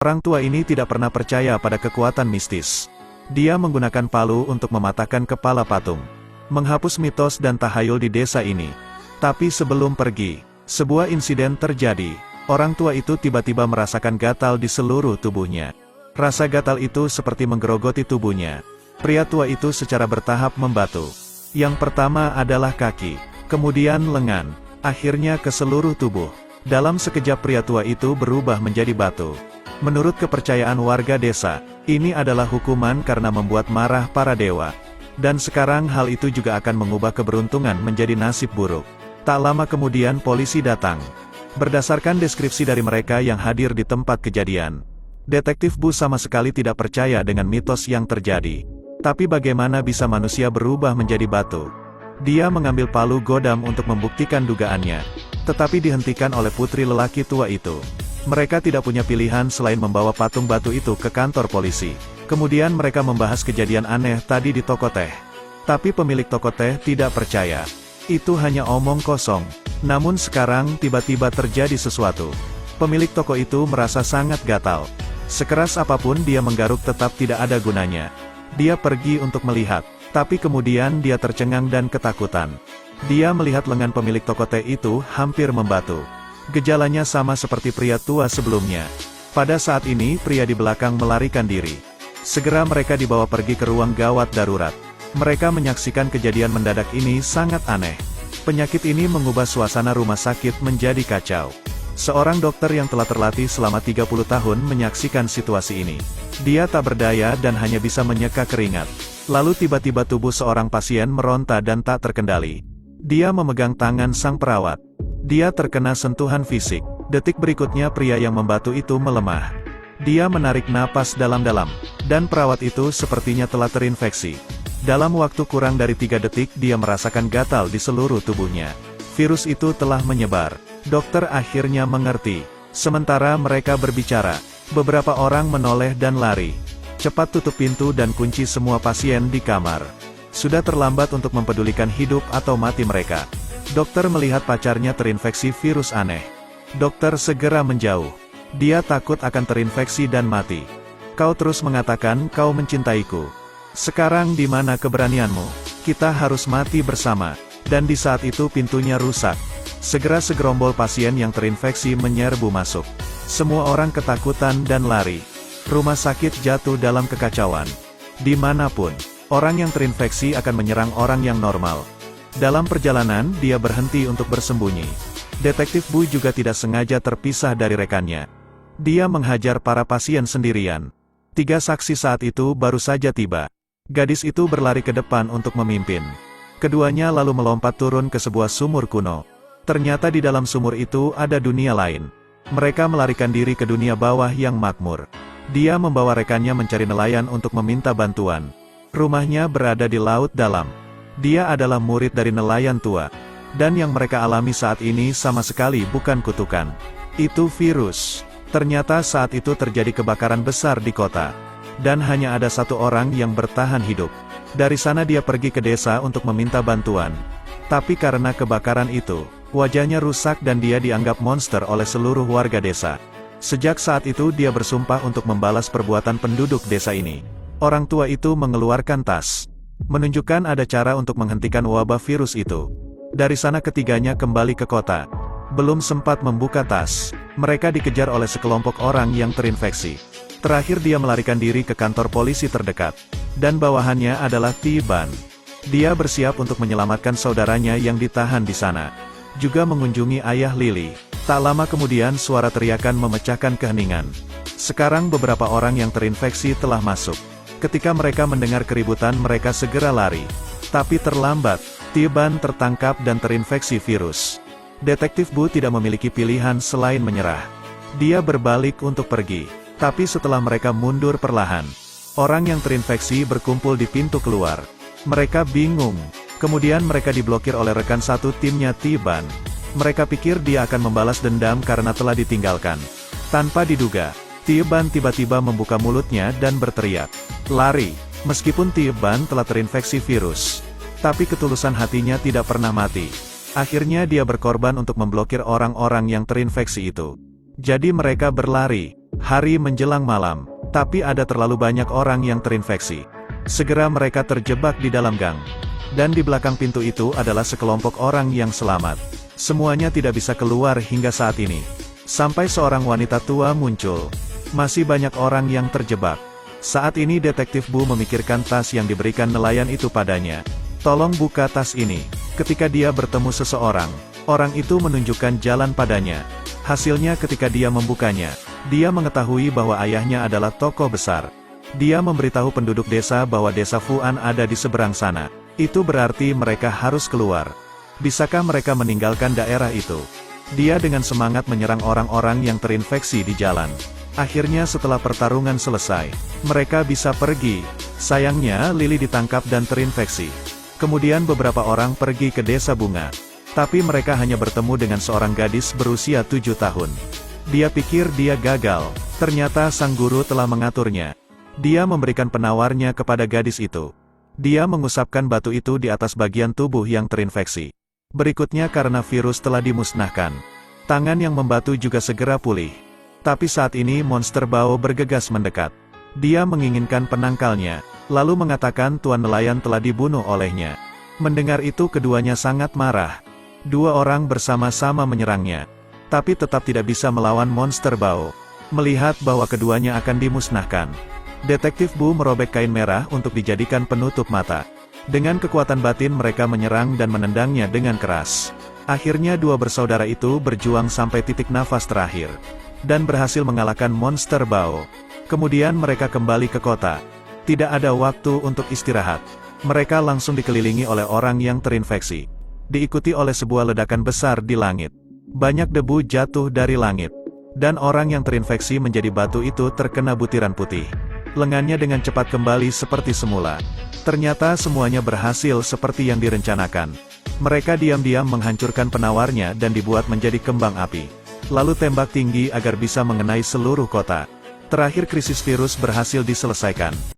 Orang tua ini tidak pernah percaya pada kekuatan mistis. Dia menggunakan palu untuk mematahkan kepala patung, menghapus mitos dan tahayul di desa ini. Tapi sebelum pergi, sebuah insiden terjadi. Orang tua itu tiba-tiba merasakan gatal di seluruh tubuhnya. Rasa gatal itu seperti menggerogoti tubuhnya. Pria tua itu secara bertahap membatu. Yang pertama adalah kaki, kemudian lengan, akhirnya ke seluruh tubuh. Dalam sekejap pria tua itu berubah menjadi batu. Menurut kepercayaan warga desa, ini adalah hukuman karena membuat marah para dewa. Dan sekarang hal itu juga akan mengubah keberuntungan menjadi nasib buruk. Tak lama kemudian polisi datang. Berdasarkan deskripsi dari mereka yang hadir di tempat kejadian, Detektif Bu sama sekali tidak percaya dengan mitos yang terjadi. Tapi bagaimana bisa manusia berubah menjadi batu? Dia mengambil palu godam untuk membuktikan dugaannya, tetapi dihentikan oleh putri lelaki tua itu. Mereka tidak punya pilihan selain membawa patung batu itu ke kantor polisi. Kemudian mereka membahas kejadian aneh tadi di toko teh. Tapi pemilik toko teh tidak percaya. Itu hanya omong kosong. Namun sekarang tiba-tiba terjadi sesuatu. Pemilik toko itu merasa sangat gatal. Sekeras apapun dia menggaruk tetap tidak ada gunanya. Dia pergi untuk melihat, tapi kemudian dia tercengang dan ketakutan. Dia melihat lengan pemilik toko teh itu hampir membatu. Gejalanya sama seperti pria tua sebelumnya. Pada saat ini pria di belakang melarikan diri. Segera mereka dibawa pergi ke ruang gawat darurat. Mereka menyaksikan kejadian mendadak ini sangat aneh. Penyakit ini mengubah suasana rumah sakit menjadi kacau. Seorang dokter yang telah terlatih selama 30 tahun menyaksikan situasi ini. Dia tak berdaya dan hanya bisa menyeka keringat. Lalu tiba-tiba tubuh seorang pasien meronta dan tak terkendali. Dia memegang tangan sang perawat. Dia terkena sentuhan fisik. Detik berikutnya pria yang membatu itu melemah. Dia menarik napas dalam-dalam, dan perawat itu sepertinya telah terinfeksi. Dalam waktu kurang dari 3 detik dia merasakan gatal di seluruh tubuhnya. Virus itu telah menyebar. Dokter akhirnya mengerti. Sementara mereka berbicara, beberapa orang menoleh dan lari. Cepat tutup pintu dan kunci semua pasien di kamar. Sudah terlambat untuk mempedulikan hidup atau mati mereka. Dokter melihat pacarnya terinfeksi virus aneh. Dokter segera menjauh. Dia takut akan terinfeksi dan mati. Kau terus mengatakan kau mencintaiku. Sekarang di mana keberanianmu? Kita harus mati bersama. Dan di saat itu pintunya rusak. Segera segerombol pasien yang terinfeksi menyerbu masuk. Semua orang ketakutan dan lari. Rumah sakit jatuh dalam kekacauan. Dimanapun, orang yang terinfeksi akan menyerang orang yang normal. Dalam perjalanan, dia berhenti untuk bersembunyi. Detektif Bu juga tidak sengaja terpisah dari rekannya. Dia menghajar para pasien sendirian. 3 saksi saat itu baru saja tiba. Gadis itu berlari ke depan untuk memimpin. Keduanya lalu melompat turun ke sebuah sumur kuno. Ternyata di dalam sumur itu ada dunia lain. Mereka melarikan diri ke dunia bawah yang makmur. Dia membawa rekannya mencari nelayan untuk meminta bantuan. Rumahnya berada di laut dalam. Dia adalah murid dari nelayan tua. Dan yang mereka alami saat ini sama sekali bukan kutukan. Itu virus. Ternyata saat itu terjadi kebakaran besar di kota. Dan hanya ada 1 orang yang bertahan hidup. Dari sana dia pergi ke desa untuk meminta bantuan. Tapi karena kebakaran itu, wajahnya rusak dan dia dianggap monster oleh seluruh warga desa. Sejak saat itu dia bersumpah untuk membalas perbuatan penduduk desa ini. Orang tua itu mengeluarkan tas. Menunjukkan ada cara untuk menghentikan wabah virus itu. Dari sana ketiganya kembali ke kota. Belum sempat membuka tas, mereka dikejar oleh sekelompok orang yang terinfeksi. Terakhir dia melarikan diri ke kantor polisi terdekat. Dan bawahannya adalah Tiban. Dia bersiap untuk menyelamatkan saudaranya yang ditahan di sana. Juga mengunjungi ayah Lily. Tak lama kemudian suara teriakan memecahkan keheningan. Sekarang beberapa orang yang terinfeksi telah masuk. Ketika mereka mendengar keributan mereka segera lari. Tapi terlambat, Tiban tertangkap dan terinfeksi virus. Detektif Bu tidak memiliki pilihan selain menyerah. Dia berbalik untuk pergi. Tapi setelah mereka mundur perlahan, orang yang terinfeksi berkumpul di pintu keluar. Mereka bingung. Kemudian mereka diblokir oleh rekan satu timnya Tiban. Mereka pikir dia akan membalas dendam karena telah ditinggalkan. Tanpa diduga, Tiban tiba-tiba membuka mulutnya dan berteriak, "Lari!" Meskipun Tiban telah terinfeksi virus, tapi ketulusan hatinya tidak pernah mati. Akhirnya dia berkorban untuk memblokir orang-orang yang terinfeksi itu. Jadi mereka berlari. Hari menjelang malam, tapi ada terlalu banyak orang yang terinfeksi. Segera mereka terjebak di dalam gang. Dan di belakang pintu itu adalah sekelompok orang yang selamat. Semuanya tidak bisa keluar hingga saat ini. Sampai seorang wanita tua muncul. Masih banyak orang yang terjebak. Saat ini Detektif Bu memikirkan tas yang diberikan nelayan itu padanya. Tolong buka tas ini. Ketika dia bertemu seseorang, orang itu menunjukkan jalan padanya. Hasilnya ketika dia membukanya, dia mengetahui bahwa ayahnya adalah tokoh besar. Dia memberitahu penduduk desa bahwa desa Fuan ada di seberang sana. Itu berarti mereka harus keluar. Bisakah mereka meninggalkan daerah itu? Dia dengan semangat menyerang orang-orang yang terinfeksi di jalan. Akhirnya setelah pertarungan selesai, mereka bisa pergi. Sayangnya Lily ditangkap dan terinfeksi. Kemudian beberapa orang pergi ke desa bunga. Tapi mereka hanya bertemu dengan seorang gadis berusia 7 tahun. Dia pikir dia gagal. Ternyata sang guru telah mengaturnya. Dia memberikan penawarnya kepada gadis itu. Dia mengusapkan batu itu di atas bagian tubuh yang terinfeksi. Berikutnya karena virus telah dimusnahkan, tangan yang membatu juga segera pulih. Tapi saat ini monster bau bergegas mendekat. Dia menginginkan penangkalnya, lalu mengatakan tuan nelayan telah dibunuh olehnya. Mendengar itu keduanya sangat marah. Dua orang bersama-sama menyerangnya. Tapi tetap tidak bisa melawan monster bau. Melihat bahwa keduanya akan dimusnahkan, Detektif Bu merobek kain merah untuk dijadikan penutup mata. Dengan kekuatan batin mereka menyerang dan menendangnya dengan keras. Akhirnya dua bersaudara itu berjuang sampai titik nafas terakhir. Dan berhasil mengalahkan monster bau. Kemudian mereka kembali ke kota. Tidak ada waktu untuk istirahat. Mereka langsung dikelilingi oleh orang yang terinfeksi. Diikuti oleh sebuah ledakan besar di langit. Banyak debu jatuh dari langit. Dan orang yang terinfeksi menjadi batu itu terkena butiran putih. Lengannya dengan cepat kembali seperti semula. Ternyata semuanya berhasil seperti yang direncanakan. Mereka diam-diam menghancurkan penawarnya dan dibuat menjadi kembang api. Lalu tembak tinggi agar bisa mengenai seluruh kota. Terakhir krisis virus berhasil diselesaikan.